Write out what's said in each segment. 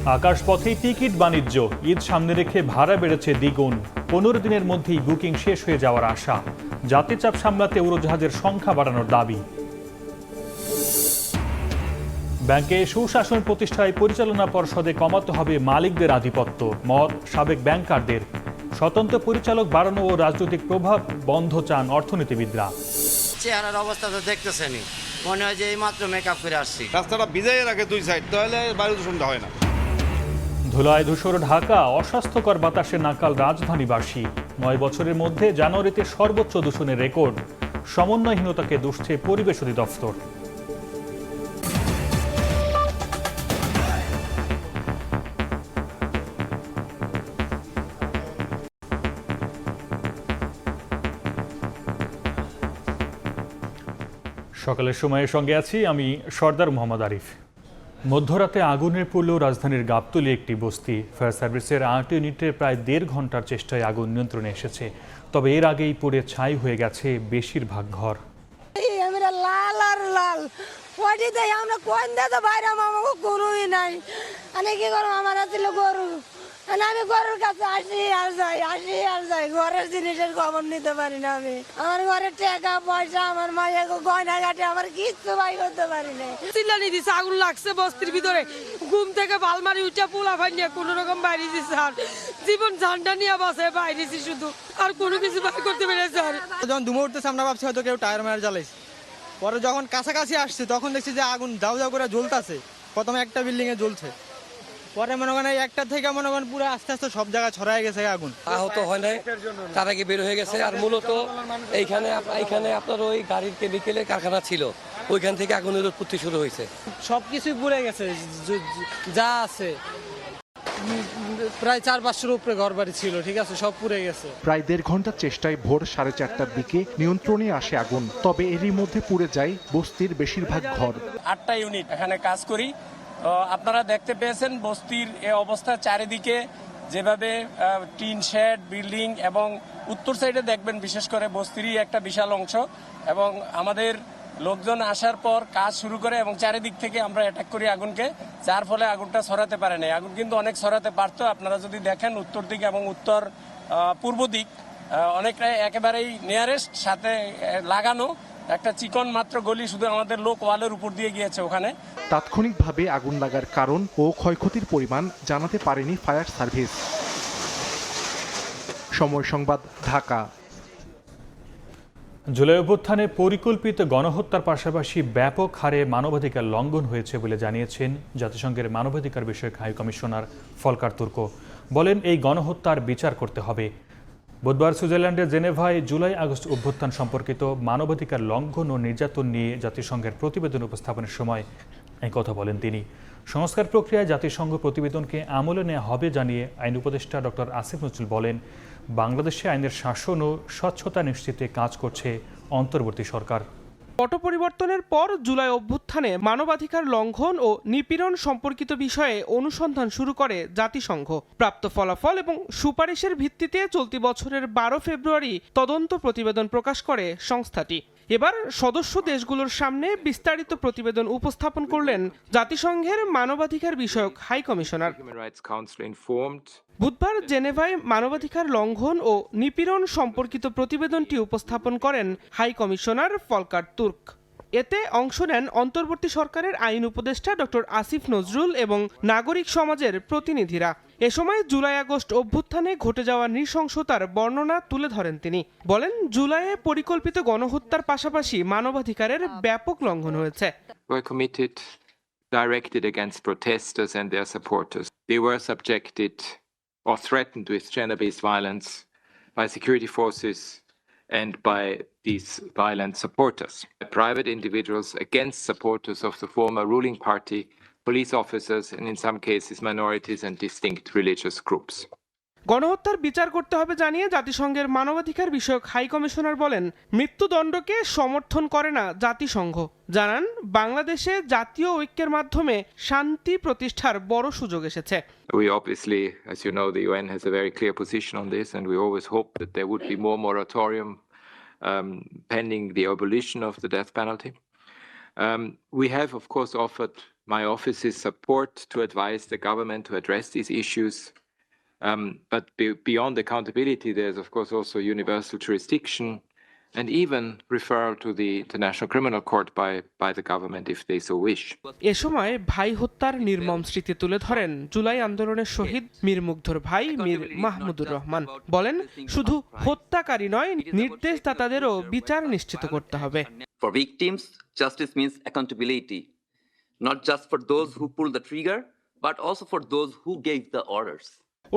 আকাশপথেই ticket বাণিজ্য, ঈদ সামনে রেখে ভাড়া বেড়েছে দ্বিগুণ। 15 দিনের মধ্যেই বুকিং শেষ হয়ে যাওয়ার আশা। যাত্রীচাপ সামলাতে উড়োজাহাজের সংখ্যা বাড়ানোর দাবি। ব্যাংকে সুশাসন প্রতিষ্ঠায় পরিচালনা পর্ষদে কমাতে হবে মালিকদের আধিপত্য, মত সাবেক ব্যাংকারদের। স্বতন্ত্র পরিচালক বাড়ানো ও রাজনৈতিক প্রভাব বন্ধ চান অর্থনীতিবিদরা। চেহারার অবস্থা তো দেখতেছেনই, মনে হয় যে এই মাত্র মেকআপ করে আসছি। রাস্তাটা ভিজাইয়ে রাখে দুই সাইড, তাহলে বায়ু দূষণটা হয় না। ধুলায় ধূসর ঢাকা, অস্বাস্থ্যকর বাতাসে নাকাল রাজধানীবাসী। 9 বছরের মধ্যে জানুয়ারিতে সর্বোচ্চ দূষণের রেকর্ড। সমন্বয়হীনতাকে দুষছে পরিবেশ অধিদপ্তর। সকালের সময়ের সঙ্গে আছি আমি সর্দার মোহাম্মদ আরিফ। মধ্যরাতে আগুনের পড়লেও রাজধানীর গাবতলী একটি বস্তি। ফায়ার সার্ভিসের 8 ইউনিটের প্রায় 1.5 ঘন্টার চেষ্টায় আগুন নিয়ন্ত্রণে এসেছে। তবে এর আগেই পুড়ে ছাই হয়ে গেছে বেশিরভাগ ঘর। লাল আর লাল আমরা কোন দাদা বাইরে আমাকে গরুই নাই, আমি কি করবো, আমার ছিল গরু, আমি গরুর কাছে আসি আর যাই, ঘরের জিনিসের খবর নিতে পারি না। আমি আমার ঘরের টাকা পয়সা, আমার মায়ের গয়না ঘাটে আমার কিচ্ছু বাই করতে পারি না। চিল্লানি দিছে, আগুন লাগছে বস্তির ভিতরে। ঘুম থেকে বালমারি উঠা পোলা ভাই নিয়ে কোনো রকম বাইরে দিচ্ছে, আর জীবন ঝান্ডা নিয়ে বাসে বাইরেছি শুধু, আর কোনো কিছু বাই করতে পেরেছে। আর যখন ধুমে উঠতেছে আমরা ভাবছি হয়তো কেউ টায়ার মায়ার জ্বালাইছে। পরে যখন কাছাকাছি আসছে তখন দেখছি যে আগুন দাউ দাউ করে জ্বলতেছে। প্রথমে একটা বিল্ডিং এ জ্বলছে, পরে মনে করেন একটা থেকে মনে করেন পুরো আস্তে আস্তে সব জায়গায় ছড়াই গেছে আগুন। আহত হয় নাই, তার আগে বের হয়ে গেছে। আর মূলত এইখানে আপনার ওই গাড়ির কেমিক্যালের কারখানা ছিল, ওইখান থেকে আগুনের উৎপত্তি শুরু হয়েছে। সবকিছুই পুড়ে গেছে যা আছে, প্রায় 400-500 উপরে ঘর বাড়ি ছিল, ঠিক আছে, সব পুড়ে গেছে। প্রায় 1.5 ঘন্টার চেষ্টায় ভোর 4:30টার দিকে নিয়ন্ত্রণে আসে আগুন। তবে এরই মধ্যে পুড়ে যায় বস্তির বেশিরভাগ ঘর। 8টা ইউনিট এখানে কাজ করি। আপনারা দেখতে পেয়েছেন বস্তির এই অবস্থা, চারিদিকে যেভাবে টিন শেড বিল্ডিং, এবং উত্তর সাইডে দেখবেন বিশেষ করে বস্তিরই একটা বিশাল অংশ। এবং আমাদের লোকজন আসার পর কাজ শুরু করে এবং চারিদিক থেকে আমরা অ্যাটাক করি আগুনকে, যার ফলে আগুনটা ছড়াতে পারে না। আগুন কিন্তু অনেক ছড়াতে পারতো। আপনারা যদি দেখেন উত্তর দিক এবং উত্তর পূর্ব দিক অনেকটা একেবারেই নিয়ারেস্ট সাথে লাগানো একটা চিকন মাত্র গলি, শুধু আমাদের লোক ওয়ালের উপর দিয়ে গিয়েছে ওখানে। তাৎক্ষণিকভাবে আগুন লাগার কারণ ও ক্ষয়ক্ষতির পরিমাণ জানাতে পারেনি ফায়ার সার্ভিস। সময় সংবাদ, ঢাকা। জুলাই অভ্যুত্থানে পরিকল্পিত গণহত্যার পাশাপাশি ব্যাপক হারে মানবাধিকার লঙ্ঘন হয়েছে বলে জানিয়েছেন জাতিসংঘের মানবাধিকার বিষয়ক হাই কমিশনার ফলকার তুর্ক। বলেন, এই গণহত্যার বিচার করতে হবে। বুধবার সুইজারল্যান্ডের জেনেভায় জুলাই আগস্ট অভ্যুত্থান সম্পর্কিত মানবাধিকার লঙ্ঘন ও নির্যাতন নিয়ে জাতিসংঘের প্রতিবেদন উপস্থাপনের সময় এই কথা বলেন তিনি। সংস্কার প্রক্রিয়ায় জাতিসংঘ প্রতিবেদনকে আমলে নেওয়া হবে জানিয়ে আইন উপদেষ্টা ডক্টর আসিফ নজরুল বলেন, বাংলাদেশে আইনের শাসন ও স্বচ্ছতা নিশ্চিতে কাজ করছে অন্তর্বর্তী সরকার। পট পরিবর্তনের পর জুলাই অভ্যুত্থানে মানবাধিকার লঙ্ঘন ও নিপীড়ন সম্পর্কিত বিষয়ে অনুসন্ধান শুরু করে জাতিসংঘ। প্রাপ্ত ফলাফল এবং সুপারিশের ভিত্তিতে চলতি বছরের 12 ফেব্রুয়ারি তদন্ত প্রতিবেদন প্রকাশ করে সংস্থাটি। এবার সদস্য দেশগুলোর সামনে বিস্তারিত প্রতিবেদন উপস্থাপন করলেন জাতিসংঘের মানবাধিকার বিষয়ক হাই কমিশনার। বুধবার জেনেভায় মানবাধিকার লঙ্ঘন ও নিপীড়ন সম্পর্কিত প্রতিবেদনটি উপস্থাপন করেন হাই কমিশনার ফলকার তুর্ক। এতে অংশ নেন অন্তর্বর্তী সরকারের আইন উপদেষ্টা ডক্টর আসিফ নজরুল এবং নাগরিক সমাজের প্রতিনিধিরা। এ সময় জুলাই আগস্ট অভ্যুত্থানে ঘটে যাওয়া নৃশংসতার বর্ণনা তুলে ধরেন তিনি। বলেন, জুলাইয়ে পরিকল্পিত গণহত্যার পাশাপাশি মানবাধিকারের ব্যাপক লঙ্ঘন হয়েছে। Directed against protesters and their supporters. They were subjected or threatened with gender-based violence by security forces and by these violent supporters. Private individuals against supporters of the former ruling party, police officers, and in some cases minorities and distinct religious groups. গণহত্যার বিচার করতে হবে জানিয়ে জাতিসংঘের মানবাধিকার বিষয়ক high commissioner বলেন, মৃত্যুদণ্ডকে সমর্থন করে না জাতিসংঘ। জানান, বাংলাদেশে জাতীয় ঐক্যের মাধ্যমে শান্তি প্রতিষ্ঠার বড় সুযোগ এসেছে। We obviously, as you know, the UN has a very clear position on this, and we always hope that there would be more moratorium pending the abolition of the death penalty. We have, of course, offered my office's support to advise the government to address these issues. But beyond accountability, there's of course also universal jurisdiction and even referral to the International Criminal Court by the government if they so wish. এ সময় ভাই হত্যার নির্মম স্মৃতি তুলে ধরেন জুলাই আন্দোলনের শহীদ মীর মুগ্ধর ভাই মীর মাহমুদুর রহমান। বলেন, শুধু হত্যাকারী নয়, নির্দেশদাতাদেরও বিচার নিশ্চিত করতে হবে। For victims, justice means accountability, not just for those who pulled the trigger, but also for those who gave the orders.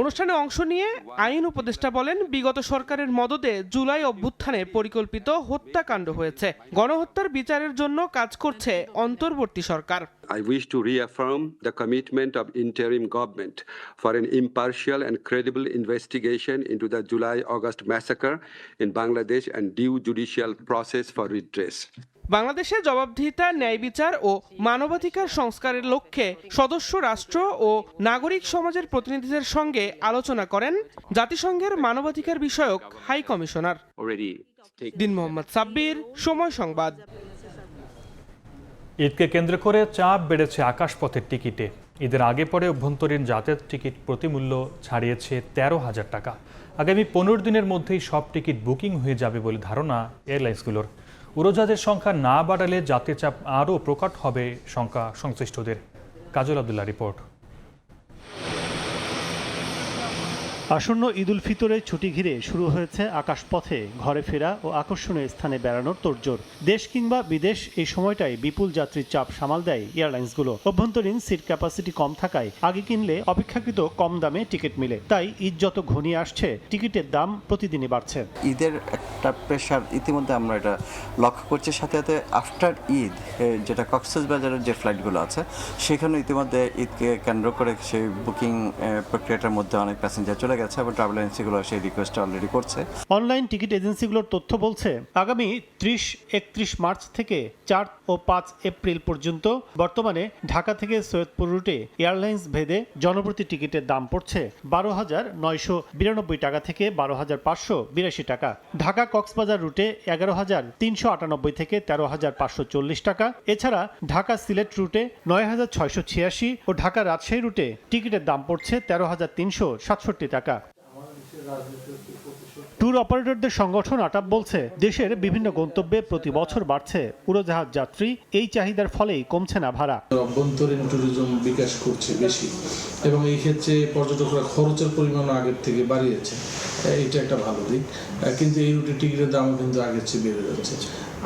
অনুষ্ঠানে অংশ নিয়ে আইন উপদেষ্টা বলেন, বিগত সরকারের মদদে জুলাই অভ্যুত্থানে পরিকল্পিত হত্যাকাণ্ড হয়েছে। গণহত্যার বিচারের জন্য কাজ করছে অন্তর্বর্তী সরকার। I wish to reaffirm the commitment of interim government for an impartial and credible investigation into the July-August massacre in Bangladesh and due judicial process for redress. বাংলাদেশে জবাবদিহিতা, ন্যায় বিচার ও মানবাধিকার সংস্কারের লক্ষ্যে সদস্য রাষ্ট্র ও নাগরিক সমাজের প্রতিনিধিদের সঙ্গে আলোচনা করেন জাতিসংঘের মানবাধিকার বিষয়ক হাই কমিশনার। দিন মোহাম্মদ সাব্বির, সময় সংবাদ। ঈদকে কেন্দ্র করে চাপ বেড়েছে আকাশপথের টিকিটে। ঈদের আগে পরে অভ্যন্তরীণ যাতায়াত টিকিট প্রতিমূল্য ছাড়িয়েছে 13,000 টাকা। আগামী 15 দিনের মধ্যেই সব টিকিট বুকিং হয়ে যাবে বলে ধারণা এয়ারলাইন্সগুলোর। উড়োজাহাজের সংখ্যা না বাড়ালে যাত্রী চাপ আরও প্রকট হবে সংখ্যা সংশ্লিষ্টদের। কাজল আব্দুল্লাহ রিপোর্ট। আসন্ন ঈদ উল ফিতরের ছুটি ঘিরে শুরু হয়েছে আকাশপথে ঘরে ফেরা ও আকর্ষণীয় স্থানে বেড়ানোর তোড়জোড়। দেশ কিংবা বিদেশ এই সময়টায় বিপুল যাত্রীর চাপ সামাল দেয় এয়ারলাইন্সগুলো। অভ্যন্তরীণ সিট ক্যাপাসিটি কম থাকায় আগে কিনলে অপেক্ষাকৃত কম দামে টিকিট মিলে। তাই ঈদ যত ঘনিয়ে আসছে টিকিটের দাম প্রতিদিনই বাড়ছে। ঈদের একটা প্রেশার ইতিমধ্যে আমরা এটা লক্ষ্য করছি। সাথে সাথে আফটার ঈদ যেটা কক্সবাজারের যে ফ্লাইটগুলো আছে সেখানে ইতিমধ্যে ঈদকে কেন্দ্র করে সেই বুকিং প্রক্রিয়াটার মধ্যে অনেক প্যাসেঞ্জার চলে গেছে এবং ট্রাভেল এজেন্সিগুলো সেই রিকোয়েস্ট অলরেডি করছে। অনলাইন টিকিট এজেন্সিগুলোর তথ্য বলছে, আগামী 30-31 মার্চ থেকে 4 ও 5 এপ্রিল পর্যন্ত বর্তমানে ঢাকা থেকে সৈয়দপুর রুটে এয়ারলাইন্স ভেদে জনপ্রতি টিকিটের দাম পড়ছে 12,992 টাকা থেকে 12,582 টাকা। ঢাকা কক্সবাজার রুটে 11,398 থেকে 13,540 টাকা। এছাড়া ঢাকা সিলেট রুটে 9,686 ও ঢাকা রাজশাহী রুটে টিকিটের দাম পড়ছে 13,367 টাকা। ট্যুর অপারেটরদের সংগঠন আটাপ বলছে, দেশের বিভিন্ন গন্তব্যে প্রতি বছর বাড়ছে উড়োজাহাজ যাত্রী। এই চাহিদার ফলেই কমছে না ভাড়া। অভ্যন্তরীণ ট্যুরিজম বিকাশ করছে বেশি এবং এই ক্ষেত্রে পর্যটকরা খরচের পরিমাণ আগের থেকে বাড়িয়েছে, এটা একটা ভালো দিক। কিন্তু এই রুটে টিকিটের দামও কিন্তু আগের চেয়ে বেড়ে যাচ্ছে।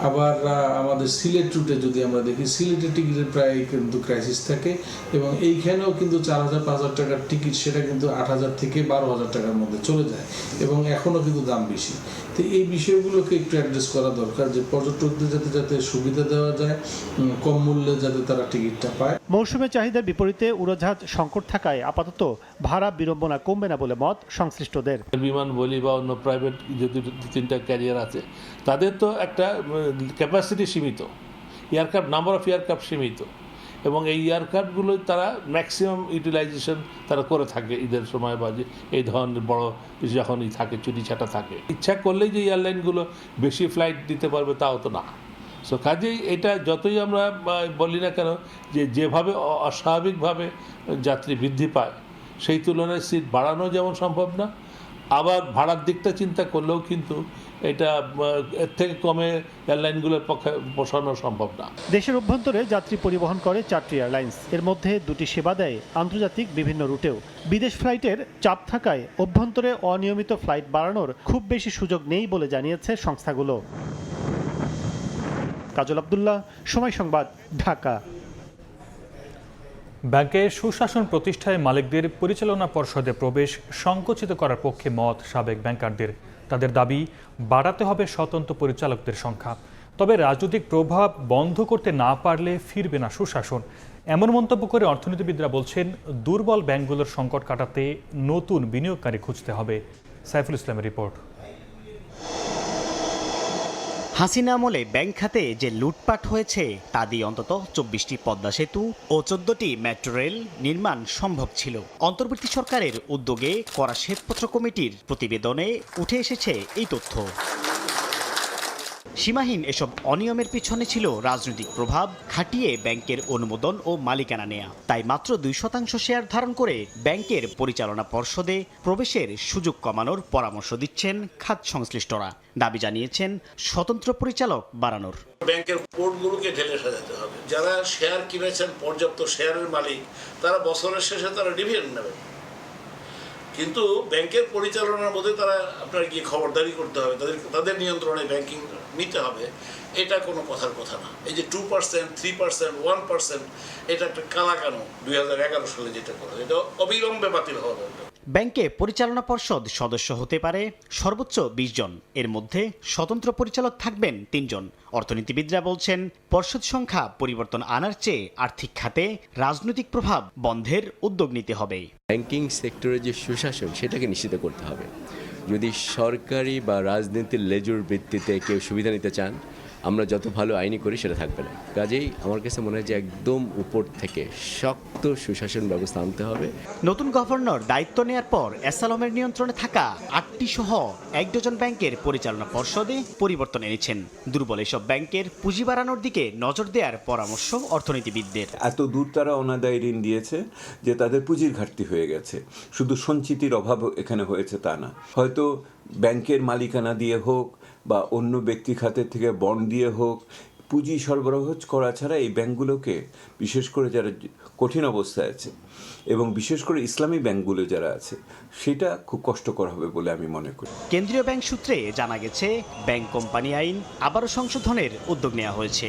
আবার আমাদের সিলেট রুটে যদি আমরা দেখি, সিলেটের টিকিটের প্রায় কিন্তু ক্রাইসিস থাকে এবং এইখানেও কিন্তু 4,000-5,000 টাকার টিকিট সেটা কিন্তু 8,000 থেকে 12,000 টাকার মধ্যে চলে যায় এবং এখনও কিন্তু দাম বেশি। তো এই বিষয়গুলোকে একটু অ্যাড্রেস করা দরকার, যে পর্যটকদের যাতে সুবিধা দেওয়া যায়, কম মূল্যে যাতে তারা টিকিটটা পায়। মৌসুমে চাহিদার বিপরীতে উড়োজাহাজ সংকট থাকায় আপাতত ভাড়া বিড়ম্বনা কমবে না বলে মত সংশ্লিষ্টদের। বিমান বলি বা অন্য প্রাইভেট যদি 2-3টা ক্যারিয়ার আছে, তাদের তো একটা ক্যাপাসিটি সীমিত, এয়ারক্রাফট নাম্বার অফ এয়ারক্রাফট সীমিত এবং এই এয়ারক্রাফটগুলো তারা ম্যাক্সিমাম ইউটিলাইজেশন তারা করে থাকে ঈদের সময় বা এই ধরনের বড় যখনই থাকে ছুটি ছাটা থাকে। ইচ্ছা করলেই যে এয়ারলাইনগুলো বেশি ফ্লাইট দিতে পারবে তাও তো না। সো কাজেই এটা যতই আমরা বলি না কেন যে যেভাবে অস্বাভাবিকভাবে যাত্রী বৃদ্ধি পায় সেই তুলনায় সিট বাড়ানো যেমন সম্ভব না, আবার ভাড়ার দিকটা চিন্তা করলেও কিন্তু এটা এর থেকে কমে এয়ারলাইনগুলোর পক্ষে পোষানো সম্ভব না। দেশের অভ্যন্তরে যাত্রী পরিবহন করে 4টি এয়ারলাইন্স। এর মধ্যে 2টি সেবা দেয় আন্তর্জাতিক বিভিন্ন রুটেও। বিদেশ ফ্লাইটের চাপ থাকায় অভ্যন্তরে অনিয়মিত ফ্লাইট বাড়ানোর খুব বেশি সুযোগ নেই বলে জানিয়েছে সংস্থাগুলো। কাজল আব্দুল্লাহ, সময় সংবাদ, ঢাকা। ব্যাংকে সুশাসন প্রতিষ্ঠায় মালিকদের পরিচালনা পর্ষদে প্রবেশ সংকুচিত করার পক্ষে মত সাবেক ব্যাংকারদের। তাদের দাবি, বাড়াতে হবে স্বতন্ত্র পরিচালকদের সংখ্যা। তবে রাজনৈতিক প্রভাব বন্ধ করতে না পারলে ফিরবে না সুশাসন। এমন মন্তব্য করে অর্থনীতিবিদরা বলছেন, দুর্বল ব্যাংকগুলোর সংকট কাটাতে নতুন বিনিয়োগকারী খুঁজতে হবে। সাইফুল ইসলামের রিপোর্ট। হাসিনা আমলে ব্যাংক খাতে যে লুটপাট হয়েছে তা দিয়ে অন্তত 24টি পদ্মা সেতু ও 14টি মেট্রো রেল নির্মাণ সম্ভব ছিল। অন্তর্বর্তী সরকারের উদ্যোগে করা শ্বেতপত্র কমিটির প্রতিবেদনে উঠে এসেছে এই তথ্য। সীমাহীন এসব অনিয়মের পিছনে ছিল রাজনৈতিক প্রভাব খাটিয়ে ব্যাংকের অনুমোদন ও মালিকানা নেয়া। তাই মাত্র 2% শেয়ার ধারণ করে ব্যাংকের পরিচালনা পর্ষদে প্রবেশের সুযোগ কমানোর পরামর্শ দিচ্ছেন খাত সংশ্লিষ্টরা। দাবি জানিয়েছেন স্বতন্ত্র পরিচালক বাড়ানোর। ব্যাংকের পোর্টগুলোকে ঢেলে সাজাতে হবে। যারা শেয়ার কিনেছেন, পর্যাপ্ত শেয়ারের মালিক, তারা বছরের শেষে তারা ডিভিডেন্ড নেবেন, কিন্তু ব্যাংকের পরিচালনার মধ্যে তারা আপনার গিয়ে খবরদারি করতে হবে, তাদের নিয়ন্ত্রণে ব্যাংকিং নিতে হবে। এটা কোনো কথার কথা না। এই যে 2%, 3%, 1% এটা একটা কালাকানো 2011 সালে যেটা করে, এটা অবিলম্বে বাতিল হওয়া দরকার। ব্যাংকে পরিচালনা পর্ষদ সদস্য হতে পারে সর্বোচ্চ 20 জন। এর মধ্যে স্বতন্ত্র পরিচালক থাকবেন 3 জন। অর্থনীতিবিদরা বলছেন পর্ষদ সংখ্যা পরিবর্তন আনার চেয়ে আর্থিক খাতে রাজনৈতিক প্রভাব বন্ধের উদ্যোগ নিতে হবে। ব্যাংকিং সেক্টরের যে সুশাসন সেটাকে নিশ্চিত করতে হবে। যদি সরকারি বা রাজনীতির লেজুর ভিত্তিতে কেউ সুবিধা নিতে চান, আমরা যত ভালো আইনি করি সেটা থাকবে না। কাজেই আমার কাছে মনে হয় যে একদম উপর থেকে শক্ত সুশাসন ব্যবস্থা আনতে হবে। নতুন গভর্নর দায়িত্ব নেয়ার পর এসআলমের নিয়ন্ত্রণে থাকা 8টি সহ 1 ডজন ব্যাংকের পরিচালনা পর্ষদে পরিবর্তন এনেছেন। দুর্বল এসব ব্যাংকের পুঁজি বাড়ানোর দিকে নজর দেওয়ার পরামর্শ অর্থনীতিবিদদের। এত দূর তারা অনাদায়ী ঋণ দিয়েছে যে তাদের পুঁজির ঘাটতি হয়ে গেছে। শুধু সঞ্চিতির অভাব এখানে হয়েছে তা না, হয়তো ব্যাংকের মালিকানা দিয়ে হোক বা অন্য ব্যক্তি খাতের থেকে বন্ড দিয়ে হোক, পুঁজি সরবরাহ করা ছাড়া এই ব্যাংকগুলোকে, বিশেষ করে যারা কঠিন অবস্থায় আছে এবং বিশেষ করে ইসলামী ব্যাংকগুলো যারা আছে, সেটা খুব কষ্টকর হবে বলে আমি মনে করি। কেন্দ্রীয় ব্যাংক সূত্রে জানা গেছে ব্যাংক কোম্পানি আইন আবারও সংশোধনের উদ্যোগ নেওয়া হয়েছে।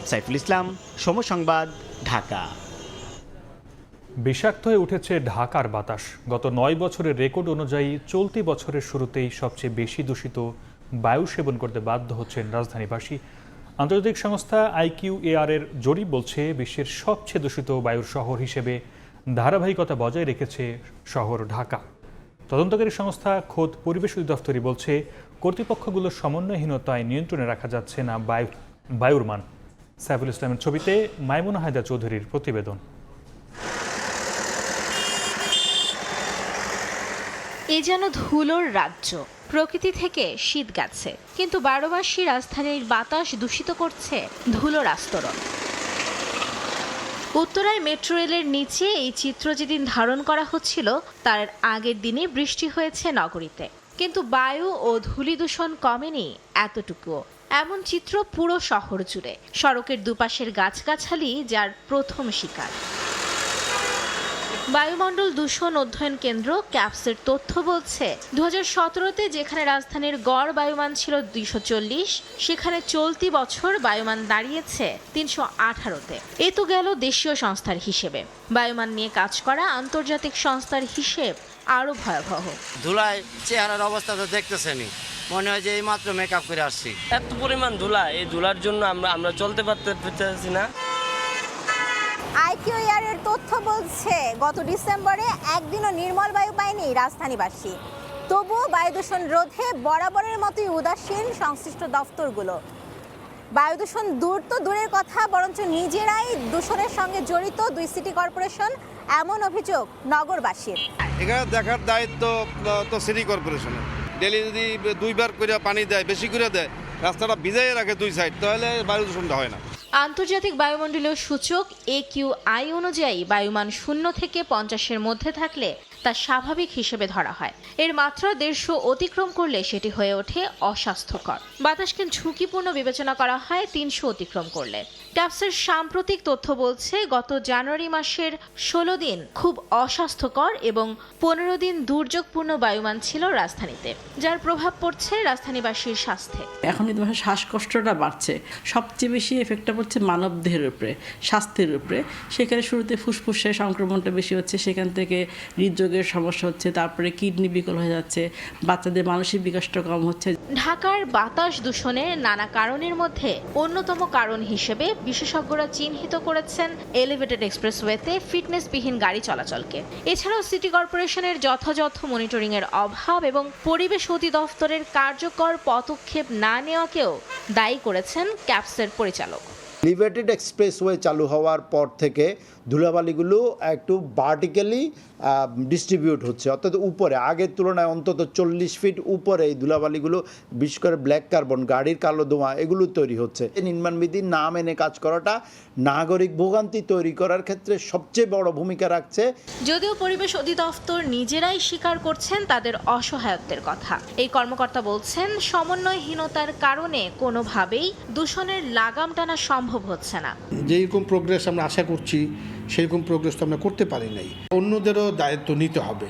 সাইফুল ইসলাম, সময় সংবাদ, ঢাকা। বিষাক্ত হয়ে উঠেছে ঢাকার বাতাস। গত 9 বছরের রেকর্ড অনুযায়ী চলতি বছরের শুরুতেই সবচেয়ে বেশি দূষিত বায়ু সেবন করতে বাধ্য হচ্ছেন রাজধানীবাসী। আন্তর্জাতিক সংস্থা IQAR এর জরিপ বলছে বিশ্বের সবচেয়ে দূষিত বায়ুর শহর হিসেবে ধারাবাহিকতা বজায় রেখেছে শহর ঢাকা। তদন্তকারী সংস্থা খোদ পরিবেশ অধিদপ্তরই বলছে কর্তৃপক্ষগুলোর সমন্বয়হীনতায় নিয়ন্ত্রণে রাখা যাচ্ছে না বায়ুর মান। সাইফুল ইসলামের ছবিতে মাইমুনা হায়দা চৌধুরীর প্রতিবেদন। এ যেন ধুলোর রাজ্য। প্রকৃতি থেকে শীত গেছে, কিন্তু বারোমাসি রাজধানীর বাতাস দূষিত করছে ধুলোর আস্তরণ। উত্তরায় মেট্রো রেলের নিচে এই চিত্র যেদিন ধারণ করা হচ্ছিল, তার আগের দিনে বৃষ্টি হয়েছে নগরীতে, কিন্তু বায়ু ও ধূলি দূষণ কমেনি এতটুকুও। এমন চিত্র পুরো শহর জুড়ে। সড়কের দুপাশের গাছগাছালি যার প্রথম শিকার। বায়ুমণ্ডল দূষণ অধ্যয়ন কেন্দ্র ক্যাপসের তথ্য বলছে 2017-তে যেখানে রাজধানীর গড় বায়ুমান ছিল 240, সেখানে চলতি বছর বায়ুমান দাঁড়িয়েছে 318-তে। এ তো গেল দেশীয় সংস্থার হিসেবে। বায়ুমান নিয়ে কাজ করা আন্তর্জাতিক সংস্থার হিসেব আরো ভয়াবহ। ধুলায় চেহারার অবস্থা তো দেখতেছেনই, মনে হয় যে এই মাত্র মেকআপ করে আসছি। এত পরিমাণ ধুলা, এই ধুলার জন্য আমরা চলতে পারতেছি না। IQAR এর তথ্য বলছে গত ডিসেম্বরে একদিনও নির্মল বায়ু পায়নি রাজধানীবাসী। তবুও বায়ু দূষণ রোধে বরাবরের মতোই উদাসীন সংশ্লিষ্ট দফতরগুলো। বায়ু দূষণ দূর তো দূরের কথা, বরঞ্চ নিজেরাই দূষণের সঙ্গে জড়িত 2 সিটি কর্পোরেশন, এমন অভিযোগ নগরবাসীর। এখানে দেখার দায়িত্ব তো সিটি কর্পোরেশনের। ডেলি যদি 2 বার করে পানি দেয়, বেশি করে দেয়, রাস্তাটা ভিজাইয়ে রাখে 2 সাইড, তাহলে বায়ু দূষণটা হয় না। আন্তর্জাতিক বায়ুমণ্ডলীয় সূচক AQI অনুযায়ী বায়ুমান 0 থেকে 50-এর মধ্যে থাকলে তা স্বাভাবিক হিসেবে ধরা হয়। এর মাত্রা 150 অতিক্রম করলে সেটি হয়ে ওঠে অস্বাস্থ্যকর। বাতাসকে ঝুঁকিপূর্ণ বিবেচনা করা হয় 300 অতিক্রম করলে। ক্যাপসের সাম্প্রতিক তথ্য বলছে গত জানুয়ারি মাসের 16 দিন খুব অস্বাস্থ্যকর এবং 15 দিন দুর্যোগপূর্ণ বায়ুমান ছিল রাজধানীতে, যার প্রভাব পড়ছে রাজধানীবাসীর স্বাস্থ্যে। এখন কিন্তু শ্বাসকষ্টটা বাড়ছে, সবচেয়ে বেশি এফেক্টটা পড়ছে মানবদেহের উপরে, স্বাস্থ্যের উপরে। সেখানে শুরুতে ফুসফুসে সংক্রমণটা বেশি হচ্ছে, সেখান থেকে হৃদরোগের সমস্যা হচ্ছে, তারপরে কিডনি বিকল হয়ে যাচ্ছে, বাচ্চাদের মানসিক বিকাশটা কম হচ্ছে। ঢাকার বাতাস দূষণের নানা কারণের মধ্যে অন্যতম কারণ হিসেবে বিশেষজ্ঞরা চিহ্নিত করেছেন এলিভেটেড এক্সপ্রেসওয়েতে ফিটনেসবিহীন গাড়ি চলাচলকে। এছাড়াও সিটি কর্পোরেশনের যথাযথ মনিটরিংয়ের অভাব এবং পরিবেশ অধিদপ্তরের কার্যকর পদক্ষেপ না নেওয়াকেও দায়ী করেছেন ক্যাপসের পরিচালক। এলিভেটেড এক্সপ্রেসওয়ে চালু হওয়ার পর থেকে ধুলাবালিগুলো একটু ভার্টিক্যালি ডিস্ট্রিবিউট হচ্ছে, অর্থাৎ উপরে আগের তুলনায় অন্তত 40 ফিট উপরে এই ধুলাবালিগুলো, বিশেষ করে ব্ল্যাক কার্বন, গাড়ির কালো ধোঁয়া, এগুলো তৈরি হচ্ছে। নির্মাণবিধি না মেনে কাজ করাটা নাগরিক ভোগান্তি তৈরি করার ক্ষেত্রে সবচেয়ে বড় ভূমিকা রাখছে। যদিও পরিবেশ অধিদপ্তর নিজেরাই স্বীকার করছেন তাদের অসহায়ত্বের কথা। এই কর্মকর্তা বলছেন, সমন্বয়হীনতার কারণে কোনোভাবেই দূষণের লাগাম টানা সম্ভব হচ্ছে না। যেরকম প্রোগ্রেস আমরা আশা করছি সেরকম প্রোগ্রেস তো আমরা করতে পারি নাই। অন্যদেরও দায়িত্ব নিতে হবে,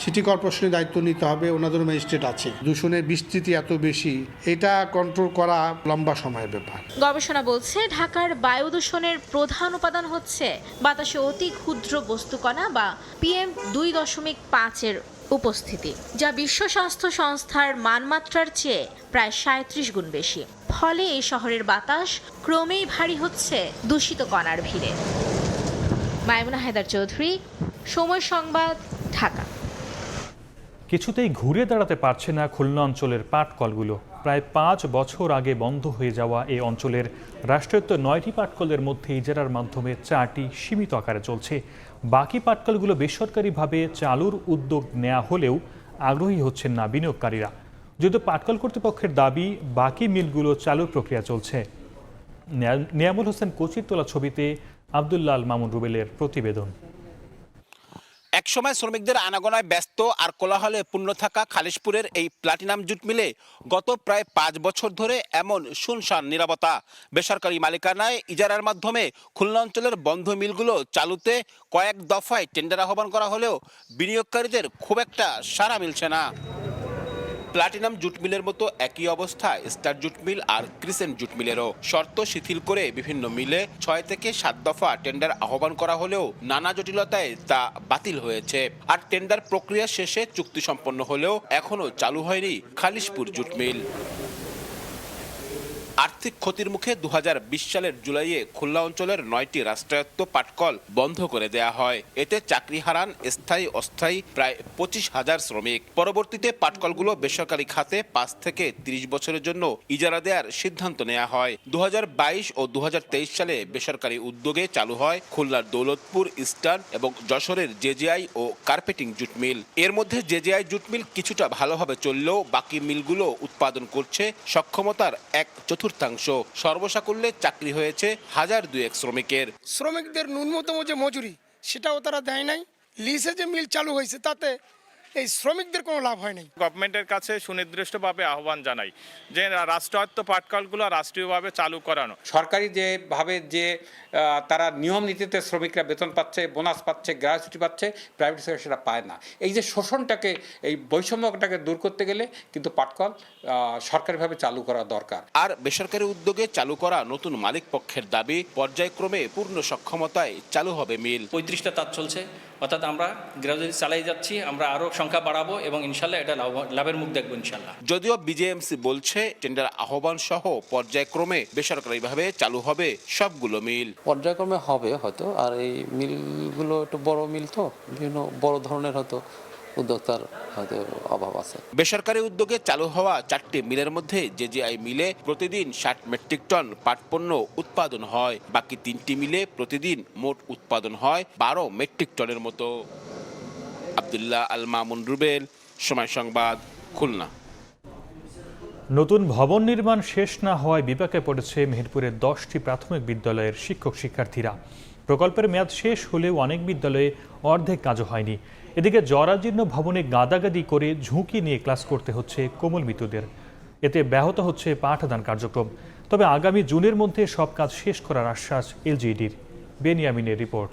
সিটি কর্পোরেশনের দায়িত্ব নিতে হবে, ওনাদেরও ম্যাজিস্ট্রেট আছে। দূষণের বিস্তৃতি এত বেশি, এটা কন্ট্রোল করা লম্বা সময়ের ব্যাপার। গবেষণা বলছে, ঢাকার বায়ু দূষণের প্রধান উপাদান হচ্ছে বাতাসে অতি ক্ষুদ্র বস্তুকণা বা PM2.5 উপস্থিতি, যা বিশ্ব স্বাস্থ্য সংস্থার মানমাত্রার চেয়ে প্রায় 37 গুণ বেশি। ফলে এই শহরের বাতাস ক্রমেই ভারী হচ্ছে দূষিত কণার ভিড়ে। মাইমুনা হায়দার চৌধুরী, সময় সংবাদ, ঢাকা। কিছুতেই ঘুরে দাঁড়াতে পারছে না খুলনা অঞ্চলের পাটকলগুলো। প্রায় 5 বছর আগে বন্ধ হয়ে যাওয়া এই অঞ্চলের রাষ্ট্রায়ত্ত 9টি পাটকলের মধ্যে ইজারার মাধ্যমে 4টি সীমিত আকারে চলছে। বাকি পাটকলগুলো বেসরকারিভাবে চালুর উদ্যোগ নেওয়া হলেও আগ্রহী হচ্ছেন না বিনিয়োগকারীরা। যদিও পাটকল কর্তৃপক্ষের দাবি বাকি মিলগুলো চালুর প্রক্রিয়া চলছে। নিয়ামুল হোসেন কোচির তোলা ছবিতে আব্দুল্লাহ আল মামুন রুবেলের প্রতিবেদন। একসময় শ্রমিকদের আনাগোনায় ব্যস্ত আর কোলাহলে পূর্ণ থাকা খালিশপুরের এই প্লাটিনাম জুট মিলে গত প্রায় 5 বছর ধরে এমন শুনশান নীরবতা। বেসরকারি মালিকানায় ইজারার মাধ্যমে খুলনা অঞ্চলের বন্ধ মিলগুলো চালুতে কয়েক দফায় টেন্ডার আহ্বান করা হলেও বিনিয়োগকারীদের খুব একটা সাড়া মিলছে না। প্লাটিনাম জুট মিলের মতো একই অবস্থা স্টার জুট মিল আর ক্রিসেন্ট জুট মিলেরও। শর্ত শিথিল করে বিভিন্ন মিলে 6 থেকে 7 দফা টেন্ডার আহ্বান করা হলেও নানা জটিলতায় তা বাতিল হয়েছে। আর টেন্ডার প্রক্রিয়া শেষে চুক্তি সম্পন্ন হলেও এখনো চালু হয়নি খালিশপুর জুট মিল। আর্থিক ক্ষতির মুখে 2020 সালের জুলাইয়ে খুলনা অঞ্চলের 9টি রাষ্ট্রায়ত্ত পাটকল বন্ধ করে দেয়া হয়। এতে চাকরি হারান স্থায়ী অস্থায়ী প্রায় 25,000 শ্রমিক। পরবর্তীতে পাটকলগুলো বেসরকারি খাতে 5 থেকে 30 বছরের জন্য ইজারা দেওয়ার সিদ্ধান্ত নেওয়া হয়। 2022 ও 2023 সালে বেসরকারি উদ্যোগে চালু হয় খুলনার দৌলতপুর, ইস্টার্ন এবং যশোরের জেজেআই ও কার্পেটিং জুট মিল। এর মধ্যে জেজেআই জুট মিল কিছুটা ভালোভাবে চললেও বাকি মিলগুলো উৎপাদন করছে সক্ষমতার 1/4। সর্বসাকুল্যে চাকরি হয়েছে 1002 শ্রমিকের। শ্রমিকদের ন্যূনতম যে মজুরি সেটাও তারা দেয় নাই। লিজে যে মিল চালু হয়েছে তাতে এই শ্রমিকদের কোনো লাভ হয় নাই। গভর্নমেন্টের কাছে সুনির্দিষ্টভাবে আহ্বান জানাই যে রাষ্ট্রায়ত্ত পাটকলগুলো রাষ্ট্রীয়ভাবে চালু করানো। সরকারি যেভাবে যে তারা নিয়ম নীতিতে শ্রমিকরা বেতন পাচ্ছে, বোনাস পাচ্ছে, গ্র্যাচুইটি পাচ্ছে, প্রাইভেট সেক্টর সেটা পায় না। এই যে শোষণটাকে, এই বৈষম্যটাকে দূর করতে গেলে কিন্তু পাটকল সরকারিভাবে চালু করা দরকার। আর বেসরকারি উদ্যোগে চালু করা নতুন মালিক পক্ষের দাবি পর্যায়ক্রমে পূর্ণ সক্ষমতায় চালু হবে মিল। 35টা তাঁত চলছে, অর্থাৎ আমরা গ্র্যাজুয়ালি চালাই যাচ্ছি, আমরা আরও সংখ্যা বাড়াবো এবং ইনশাল্লাহ এটা লাভের মুখ দেখবো ইনশাল্লাহ। যদিও বিজেএমসি বলছে টেন্ডার আহ্বান সহ পর্যায়ক্রমে বেসরকারিভাবে চালু হবে সবগুলো মিল। পর্যায়ক্রমে হবে হয়তো, আর এই মিলগুলো একটু বড় মিল তো, বিভিন্ন বড় ধরনের হয়তো উদ্যোক্তার হয়তো অভাব আছে। বেসরকারি উদ্যোগে চালু হওয়া 4টি মিলের মধ্যে জেজেআই মিলে প্রতিদিন 60 মেট্রিক টন পাট পণ্য উৎপাদন হয়। বাকি 3টি মিলে প্রতিদিন মোট উৎপাদন হয় 12 মেট্রিক টনের মতো। আব্দুল্লাহ আল মামুন রুবেল, সময় সংবাদ, খুলনা। নতুন ভবন নির্মাণ শেষ না হওয়ায় বিপাকে পড়েছে মেহেরপুরের 10টি প্রাথমিক বিদ্যালয়ের শিক্ষক শিক্ষার্থীরা। প্রকল্পের মেয়াদ শেষ হলেও অনেক বিদ্যালয়ে অর্ধেক কাজও হয়নি। এদিকে জরাজীর্ণ ভবনে গাদাগাদি করে ঝুঁকি নিয়ে ক্লাস করতে হচ্ছে কোমল মৃতদের। এতে ব্যাহত হচ্ছে পাঠদান কার্যক্রম। তবে আগামী জুনের মধ্যে সব কাজ শেষ করার আশ্বাস এলজিইডির। বেনিয়ামিনের রিপোর্ট।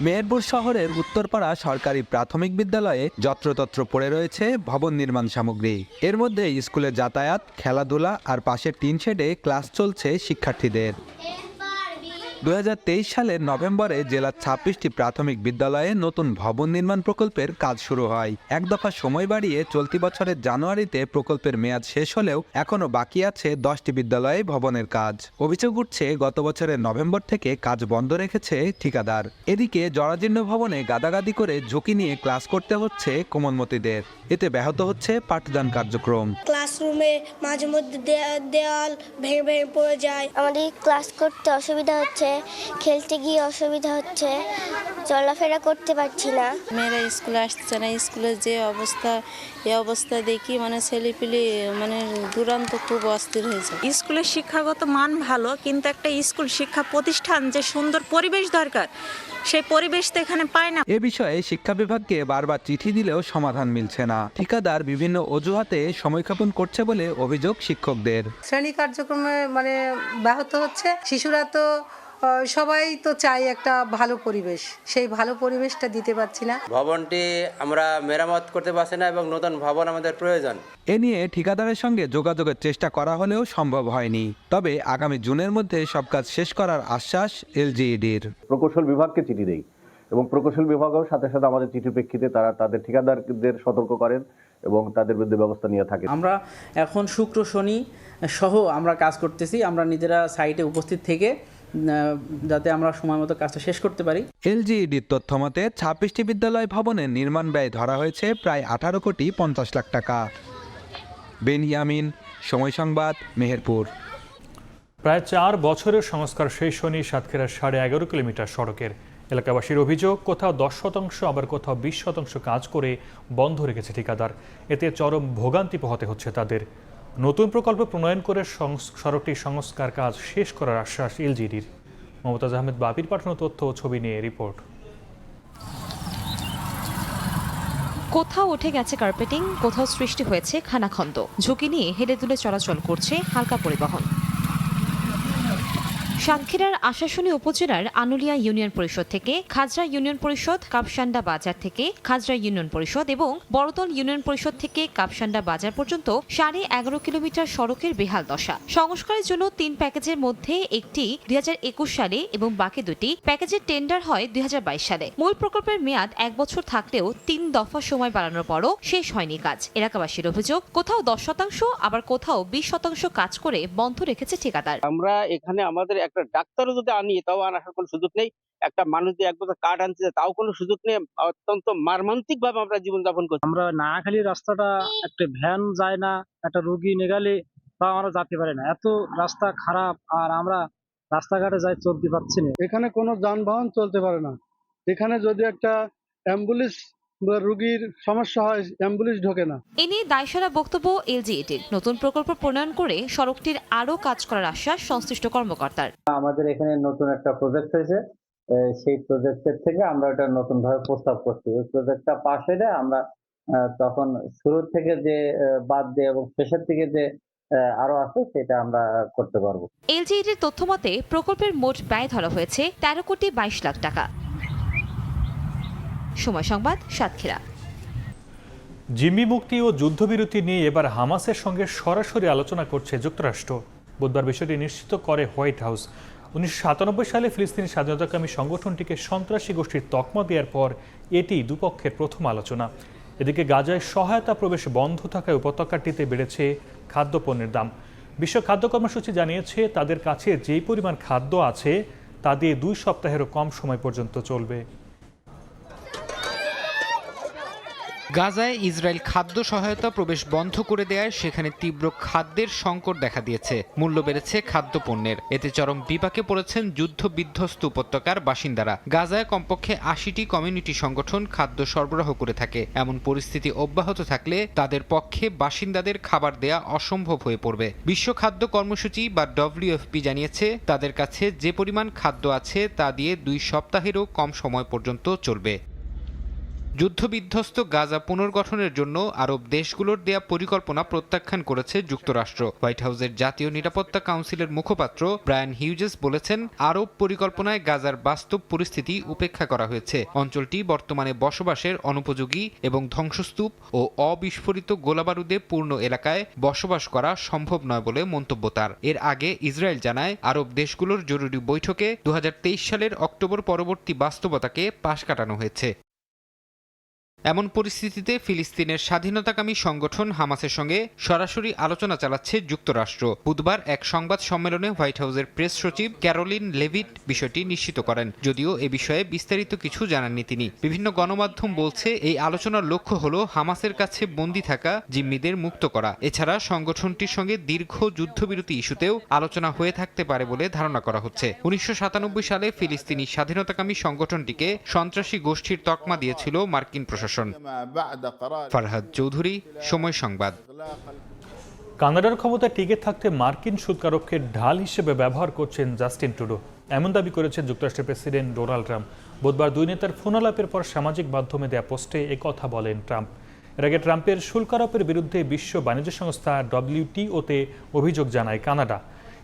মেহেরপুর শহরের উত্তরপাড়া সরকারি প্রাথমিক বিদ্যালয়ে যত্রতত্র পড়ে রয়েছে ভবন নির্মাণ সামগ্রী। এর মধ্যে স্কুলে যাতায়াত, খেলাধুলা আর পাশের টিন শেডে ক্লাস চলছে শিক্ষার্থীদের। 2023 সালের নভেম্বরে জেলার 26টি প্রাথমিক বিদ্যালয়ে নতুন ভবন নির্মাণ প্রকল্পের কাজ শুরু হয়। এক দফা সময় বাড়িয়ে চলতি বছরের জানুয়ারিতে প্রকল্পের মেয়াদ শেষ হলেও এখনও বাকি আছে 10টি বিদ্যালয়ে ভবনের কাজ। অভিযোগ উঠছে গত বছরের নভেম্বর থেকে কাজ বন্ধ রেখেছে ঠিকাদার। এদিকে জরাজীর্ণ ভবনে গাদাগাদি করে ঝুঁকি নিয়ে ক্লাস করতে হচ্ছে কোমলমতিদের। এতে ব্যাহত হচ্ছে পাঠদান কার্যক্রম। ক্লাসরুমে মাঝে মধ্যে দেওয়াল ভেঙে ভেঙে পড়ে যায়। আমাদের ক্লাস করতে অসুবিধা হচ্ছে, খেলতে গিয়ে অসুবিধা হচ্ছে, চলাফেরা করতে পারছি না। মেয়েরা স্কুলে আসছে না, স্কুলের যে অবস্থা, এই অবস্থা দেখি মানে ছেলেপিলে মানে দুরান্ত খুব অস্থির হয়েছে। স্কুলের শিক্ষাগত মান ভালো, কিন্তু একটা স্কুল শিক্ষা প্রতিষ্ঠান যে সুন্দর পরিবেশ দরকার, সেই পরিবেশ তো এখানে পায় না। এ বিষয়ে শিক্ষা বিভাগকে বারবার চিঠি দিলেও সমাধান মিলছে না। ঠিকাদার বিভিন্ন অজুহাতে সময়ক্ষেপণ করছে বলে অভিযোগ শিক্ষকদের। শ্রেণী কার্যক্রমে মানে ব্যাহত হচ্ছে। শিশুরা তো সবাই তো চাই একটা ভালো পরিবেশ, সেই ভালো পরিবেশটা দিতে পারছি না। ভবনটি আমরা মেরামত করতে পারছি না এবং নতুন ভবন আমাদের প্রয়োজন। এ নিয়ে ঠিকাদারের সঙ্গে যোগাযোগের চেষ্টা করা হলেও সম্ভব হয়নি। তবে আগামী জুনের মধ্যে সব কাজ শেষ করার আশ্বাস এলজিইডির। প্রকৌশল বিভাগকে চিঠি দেই এবং প্রকৌশল বিভাগও সাথে সাথে আমাদের চিঠির প্রেক্ষিতে তারা তাদের ঠিকাদারদের সতর্ক করেন এবং তাদের বিরুদ্ধে ব্যবস্থা নিয়ে থাকে। আমরা এখন শুক্র শনি সহ আমরা কাজ করতেছি, আমরা নিজেরা সাইটে উপস্থিত থেকে যাতে আমরা সময় মতো কাজটা শেষ করতে পারি। এলজিইডির তথ্য মতে 26টি বিদ্যালয় ভবনের নির্মাণ ব্যয় ধরা হয়েছে প্রায় 18,50,00,000 টাকা। বেনিয়ামিন, সময় সংবাদ, মেহেরপুর। প্রায় 4 বছরের সংস্কার শেষ হয়নি সাতক্ষীরার 11.5 কিলোমিটার সড়কের। এলাকাবাসীর অভিযোগ, কোথাও 10% আবার কোথাও 20% কাজ করে বন্ধ রেখেছে ঠিকাদার। এতে চরম ভোগান্তি পোহাতে হচ্ছে তাদের। নতুন প্রকল্প প্রণয়ন করে সড়কটির সংস্কার কাজ শেষ করার আশ্বাস এলজিইডির। মমতাজ আহমেদ বাপির পাঠানো তথ্য ও ছবি নিয়ে রিপোর্ট। কোথাও উঠে গেছে কার্পেটিং, কোথাও সৃষ্টি হয়েছে খানাখন্দ। ঝুঁকি নিয়ে হেলে দুলে চলাচল করছে হালকা পরিবহন। সাতক্ষীরার আশাশুনি উপজেলার আনুলিয়া ইউনিয়ন পরিষদ থেকে খাজরা ইউনিয়ন পরিষদ, কাপসান্ডা বাজার থেকে খাজরা ইউনিয়ন পরিষদ এবং বড়দল ইউনিয়ন পরিষদ থেকে কাপসান্ডা বাজার পর্যন্ত 11.5 কিলোমিটার সড়কের বেহাল দশা। সংস্কারের জন্য 3 প্যাকেজের মধ্যে একটি 2021 সালে এবং বাকি দুটি প্যাকেজের টেন্ডার হয় 2022 সালে। মূল প্রকল্পের মেয়াদ 1 বছর থাকলেও 3 দফা সময় বাড়ানোর পরও শেষ হয়নি কাজ। এলাকাবাসীর অভিযোগ, কোথাও 10% আবার কোথাও 20% কাজ করে বন্ধ রেখেছে ঠিকাদার। আমরা এখানে আমাদের একটা ডাক্তারও যদি আনি তাও আনার কোনো সুযোগ নেই, একটা মানুষ যদি 1 বছর কার্ড আনতে তাও কোনো সুযোগ নেই। অত্যন্ত মর্মান্তিক ভাবে আমরা জীবনযাপন করছি। আমরা না খালি রাস্তাটা একটা ভ্যান যায় না, একটা রোগী নেগালে তাও আমরা যেতে পারি না, এত রাস্তা খারাপ। আর আমরা রাস্তাঘাটে যাই চলতে পারছি না, এখানে কোনো যানবাহন চলতে পারে না। এখানে যদি একটা অ্যাম্বুলেন্স রোগীর সমস্যা হয়, অ্যাম্বুলেন্স ঢোকে না। এ নিয়ে দায়সারা বক্তব্য এলজিইডির। নতুন প্রকল্প প্রণয়ন করে সড়কটির আরও কাজ করার আশ্বাস সংশ্লিষ্ট কর্মকর্তার। আমাদের এখানে নতুন একটা প্রজেক্ট হয়েছে, সেই প্রজেক্টের থেকে আমরা এটা নতুন ভাবে প্রস্তাব করছি। ওই প্রজেক্টটা পাশ হলে আমরা তখন শুরুর থেকে যে বাদ দিয়ে এবং শেষের থেকে যে আরো আছে সেটা আমরা করতে পারবো। এলজিইডির তথ্য মতে প্রকল্পের মোট ব্যয় ধরা হয়েছে 13,22,00,000 টাকা। সময় সংবাদ, সাতক্ষীরা। জিম্মি মুক্তি ও যুদ্ধবিরতি নিয়ে এবার হামাসের সঙ্গে সরাসরি আলোচনা করছে যুক্তরাষ্ট্র। বুধবার বিষয়টি নিশ্চিত করে হোয়াইট হাউস। 1997 সালে ফিলিস্তিনি স্বাধীনতাকামী সংগঠনটিকে সন্ত্রাসী গোষ্ঠীর তকমা দেওয়ার পর এটি দুপক্ষের প্রথম আলোচনা। এদিকে গাজায় সহায়তা প্রবেশ বন্ধ থাকায় উপত্যকাটিতে বেড়েছে খাদ্যপণ্যের দাম। বিশ্ব খাদ্য কর্মসূচি জানিয়েছে তাদের কাছে যেই পরিমাণ খাদ্য আছে তা দিয়ে 2 সপ্তাহেরও কম সময় পর্যন্ত চলবে। গাজায় ইসরায়েল খাদ্য সহায়তা প্রবেশ বন্ধ করে দেওয়ায় সেখানে তীব্র খাদ্যের সংকট দেখা দিয়েছে। মূল্য বেড়েছে খাদ্যপণ্যের। এতে চরম বিপাকে পড়েছেন যুদ্ধ বিধ্বস্ত উপত্যকার বাসিন্দারা। গাজায় কমপক্ষে 80টি কমিউনিটি সংগঠন খাদ্য সরবরাহ করে থাকে। এমন পরিস্থিতি অব্যাহত থাকলে তাদের পক্ষে বাসিন্দাদের খাবার দেয়া অসম্ভব হয়ে পড়বে। বিশ্ব খাদ্য কর্মসূচি বা WFP জানিয়েছে তাদের কাছে যে পরিমাণ খাদ্য আছে তা দিয়ে 2 সপ্তাহেরও কম সময় পর্যন্ত চলবে। যুদ্ধবিধ্বস্ত গাজা পুনর্গঠনের জন্য আরব দেশগুলোর দেয়া পরিকল্পনা প্রত্যাখ্যান করেছে যুক্তরাষ্ট্র। হোয়াইট হাউসের জাতীয় নিরাপত্তা কাউন্সিলের মুখপাত্র ব্রায়ান হিউজেস বলেছেন, আরব পরিকল্পনায় গাজার বাস্তব পরিস্থিতি উপেক্ষা করা হয়েছে। অঞ্চলটি বর্তমানে বসবাসের অনুপযোগী এবং ধ্বংসস্তূপ ও অবিস্ফোরিত গোলাবারুদে পূর্ণ এলাকায় বসবাস করা সম্ভব নয় বলে মন্তব্য তার। এর আগে ইসরায়েল জানায়, আরব দেশগুলোর জরুরি বৈঠকে 2023 সালের অক্টোবর পরবর্তী বাস্তবতাকে পাশ কাটানো হয়েছে। এমন পরিস্থিতিতে ফিলিস্তিনের স্বাধীনতাকামী সংগঠন হামাসের সঙ্গে সরাসরি আলোচনা চালাচ্ছে যুক্তরাষ্ট্র। বুধবার এক সংবাদ সম্মেলনে হোয়াইট হাউসের প্রেস সচিব ক্যারোলিন লেভিট বিষয়টি নিশ্চিত করেন, যদিও এ বিষয়ে বিস্তারিত কিছু জানাননি তিনি। বিভিন্ন গণমাধ্যম বলছে, এই আলোচনার লক্ষ্য হল হামাসের কাছে বন্দী থাকা জিম্মিদের মুক্ত করা। এছাড়া সংগঠনটির সঙ্গে দীর্ঘ যুদ্ধবিরতি ইস্যুতেও আলোচনা হয়ে থাকতে পারে বলে ধারণা করা হচ্ছে। 1997 সালে ফিলিস্তিনি স্বাধীনতাকামী সংগঠনটিকে সন্ত্রাসী গোষ্ঠীর তকমা দিয়েছিল মার্কিন প্রশাসন। ফারহাদ চৌধুরী, সময় সংবাদ। কানাডার ক্ষমতায় টিকে থাকতে মার্কিন শুল্ক আরোপকে ঢাল হিসেবে ব্যবহার করছেন জাস্টিন ট্রুডো, এমন দাবি করেছেন যুক্তরাষ্ট্রের প্রেসিডেন্ট ডোনাল্ড ট্রাম্প। বুধবার দুই নেতার ফোন আলাপের পর সামাজিক মাধ্যমে দেয়া পোস্টে একথা বলেন ট্রাম্প। এর আগে ট্রাম্পের শুল্ক আরোপের বিরুদ্ধে বিশ্ব বাণিজ্য সংস্থা WTO-তে অভিযোগ জানায় কানাডা।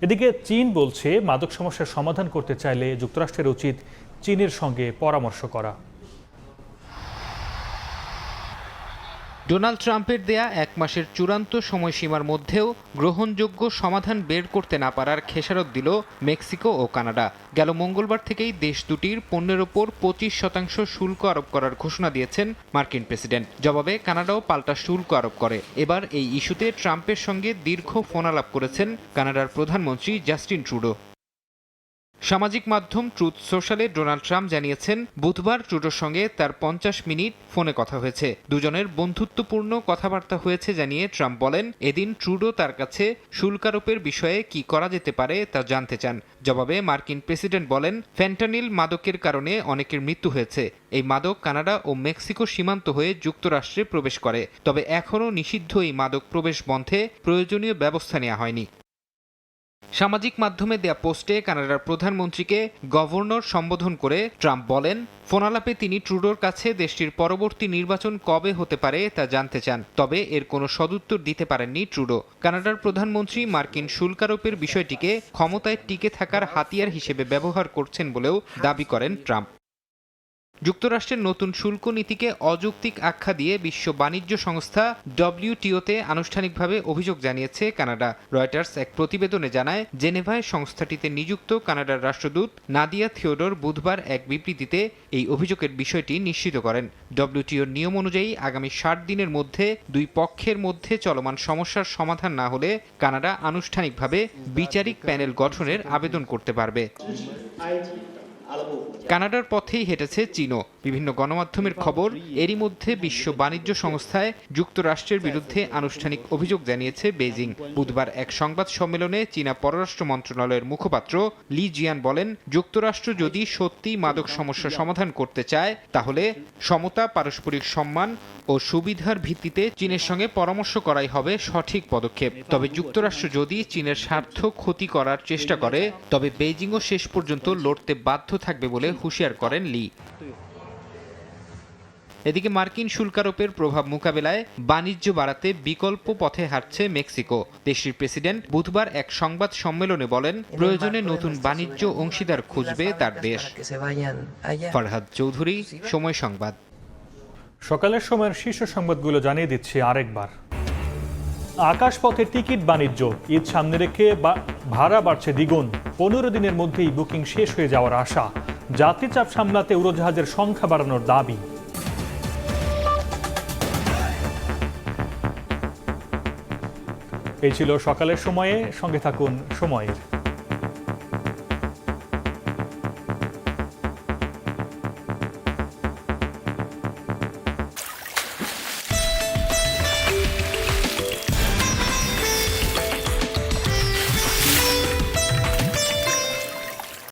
এদিকে চীন বলছে, মাদক সমস্যার সমাধান করতে চাইলে যুক্তরাষ্ট্রের উচিত চীনের সঙ্গে পরামর্শ করা। ডোনাল্ড ট্রাম্পের দেয়া 1 মাসের চূড়ান্ত সময়সীমার মধ্যেও গ্রহণযোগ্য সমাধান বের করতে না পারার খেসারত দিল মেক্সিকো ও কানাডা। গেল মঙ্গলবার থেকেই দেশ দুটির পণ্যের ওপর 25% শুল্ক আরোপ করার ঘোষণা দিয়েছেন মার্কিন প্রেসিডেন্ট। জবাবে কানাডাও পাল্টা শুল্ক আরোপ করে। এবার এই ইস্যুতে ট্রাম্পের সঙ্গে দীর্ঘ ফোনালাপ করেছেন কানাডার প্রধানমন্ত্রী জাস্টিন ট্রুডো। সামাজিক মাধ্যম ট্রুথ সোশ্যালে ডোনাল্ড ট্রাম্প জানিয়েছেন, বুধবার ট্রুডোর সঙ্গে তার 50 মিনিট ফোনে কথা হয়েছে। দুজনের বন্ধুত্বপূর্ণ কথাবার্তা হয়েছে জানিয়ে ট্রাম্প বলেন, এদিন ট্রুডো তার কাছে শুল্কারোপের বিষয়ে কি করা যেতে পারে তা জানতে চান। জবাবে মার্কিন প্রেসিডেন্ট বলেন, ফ্যান্টানিল মাদকের কারণে অনেকের মৃত্যু হয়েছে। এই মাদক কানাডা ও মেক্সিকো সীমান্ত হয়ে যুক্তরাষ্ট্রে প্রবেশ করে, তবে এখনও নিষিদ্ধ এই মাদক প্রবেশ বন্ধে প্রয়োজনীয় ব্যবস্থা নেওয়া হয়নি। সামাজিক মাধ্যমে দেয়া পোস্টে কানাডার প্রধানমন্ত্রীকে গভর্নর সম্বোধন করে ট্রাম্প বলেন, ফোনালাপে তিনি ট্রুডোর কাছে দেশটির পরবর্তী নির্বাচন কবে হতে পারে তা জানতে চান, তবে এর কোনো সদুত্তর দিতে পারেননি ট্রুডো। কানাডার প্রধানমন্ত্রী মার্কিন শুল্কারোপের বিষয়টিকে ক্ষমতায় টিকে থাকার হাতিয়ার হিসেবে ব্যবহার করছেন বলেও দাবি করেন ট্রাম্প। যুক্তরাষ্ট্রের নতুন শুল্ক নীতিকে অযৌক্তিক আখ্যা দিয়ে বিশ্ব বাণিজ্য সংস্থা WTO-তে আনুষ্ঠানিকভাবে অভিযোগ জানিয়েছে কানাডা। রয়টার্স এক প্রতিবেদনে জানায়, জেনেভায় সংস্থাটিতে নিযুক্ত কানাডার রাষ্ট্রদূত নাদিয়া থিওডোর বুধবার এক বিবৃতিতে এই অভিযোগের বিষয়টি নিশ্চিত করেন। WTO-র নিয়ম অনুযায়ী আগামী 60 দিনের মধ্যে দুই পক্ষের মধ্যে চলমান সমস্যার সমাধান না হলে কানাডা আনুষ্ঠানিকভাবে বিচারিক প্যানেল গঠনের আবেদন করতে পারবে। কানাডার পথেই হেঁটেছে চীনও। বিভিন্ন গণমাধ্যমের খবর, এরই মধ্যে বিশ্ব বাণিজ্য সংস্থায় যুক্তরাষ্ট্রের বিরুদ্ধে আনুষ্ঠানিক অভিযোগ জানিয়েছে বেইজিং। বুধবার এক সংবাদ সম্মেলনে চীনা পররাষ্ট্র মন্ত্রণালয়ের মুখপাত্র লি জিয়ান বলেন, যুক্তরাষ্ট্র যদি সত্যিই মাদক সমস্যা সমাধান করতে চায়, তাহলে সমতা, পারস্পরিক সম্মান ও সুবিধার ভিত্তিতে চীনের সঙ্গে পরামর্শ করাই হবে সঠিক পদক্ষেপ। তবে যুক্তরাষ্ট্র যদি চীনের স্বার্থ ক্ষতি করার চেষ্টা করে, তবে বেইজিংও শেষ পর্যন্ত লড়তে বাধ্য থাকবে বলে হুঁশিয়ার করেন লি। এদিকে মার্কিন শুল্কারোপের প্রভাব মোকাবেলায় বাণিজ্য বাড়াতে বিকল্প পথে হাঁটছে মেক্সিকো। দেশটির প্রেসিডেন্ট বুধবার এক সংবাদ সম্মেলনে বলেন, প্রয়োজনে নতুন বাণিজ্য অংশীদার খুঁজবে তার দেশ। ফারহাদ চৌধুরী, সময় সংবাদ। সকালের সময়ের শীর্ষ সংবাদগুলো জানিয়ে দিচ্ছি আরেকবার। আকাশপথে টিকিট বাণিজ্য, ঈদ সামনে রেখে ভাড়া বাড়ছে দ্বিগুণ। 15 দিনের মধ্যেই বুকিং শেষ হয়ে যাওয়ার আশা। যাত্রী চাপ সামলাতে উড়োজাহাজের সংখ্যা বাড়ানোর দাবি। এই ছিল সকালের সময়ে, সঙ্গে থাকুন সময়ের।